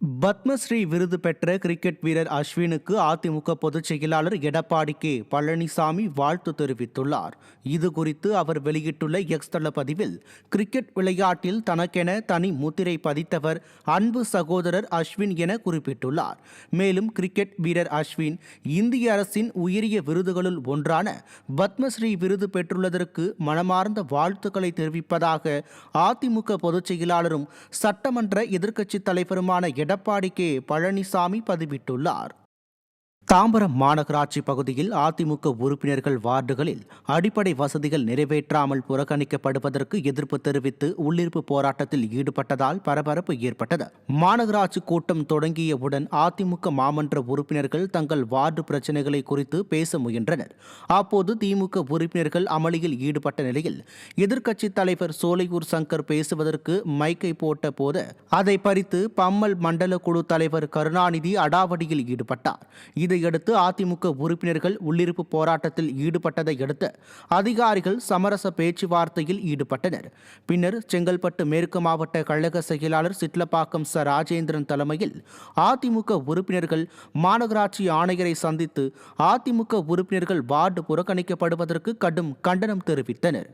பத்மஸ்ரீ விருது பெற்ற கிரிக்கெட் வீரர் அஸ்வினுக்கு அதிமுக பொதுச் செயலாளர் எடப்பாடி கே பழனிசாமி வாழ்த்து தெரிவித்துள்ளார். இது குறித்து அவர் வெளியிட்டுள்ள எக்ஸ் தள பதிவில், கிரிக்கெட் விளையாட்டில் தனக்கென தனி முத்திரை பதித்தவர் அன்பு சகோதரர் அஸ்வின் என குறிப்பிட்டுள்ளார். மேலும் கிரிக்கெட் வீரர் அஸ்வின் இந்திய அரசின் உயரிய விருதுகளுள் ஒன்றான பத்மஸ்ரீ விருது பெற்றுள்ளதற்கு மனமார்ந்த வாழ்த்துக்களை தெரிவிப்பதாக அதிமுக பொதுச் செயலாளரும் சட்டமன்ற எதிர்க்கட்சித் தலைவருமான எடப்பாடி கே பழனிசாமி பதிவிட்டுள்ளார். தாம்பரம் மாநகராட்சி பகுதியில் அதிமுக உறுப்பினர்கள் வார்டுகளில் அடிப்படை வசதிகள் நிறைவேற்றாமல் புறக்கணிக்கப்படுவதற்கு எதிர்ப்பு தெரிவித்து உள்ளிருப்பு போராட்டத்தில் ஈடுபட்டதால் பரபரப்பு ஏற்பட்டது. மாநகராட்சி கூட்டம் தொடங்கியவுடன் அதிமுக மாமன்ற உறுப்பினர்கள் தங்கள் வார்டு பிரச்சினைகளை குறித்து பேச முயன்றனர். அப்போது திமுக உறுப்பினர்கள் அமளியில் ஈடுபட்ட நிலையில் எதிர்க்கட்சித் தலைவர் சோலையூர் சங்கர் பேசுவதற்கு மைக்கை போட்ட போது அதை பறித்து பம்மல் மண்டல குழு தலைவர் கருணாநிதி அடாவடியில் ஈடுபட்டார். இதையடுத்து அதிமுக உறுப்பினர்கள் உள்ளிருப்பு போராட்டத்தில் ஈடுபட்டதை அடுத்து அதிகாரிகள் சமரச பேச்சுவார்த்தையில் ஈடுபட்டனர். பின்னர் செங்கல்பட்டு மேற்கு மாவட்ட கழக செயலாளர் சிட்லப்பாக்கம் ச ராஜேந்திரன் தலைமையில் அதிமுக உறுப்பினர்கள் மாநகராட்சி ஆணையரை சந்தித்து அதிமுக உறுப்பினர்கள் வார்டு புறக்கணிக்கப்படுவதற்கு கடும் கண்டனம் தெரிவித்தனர்.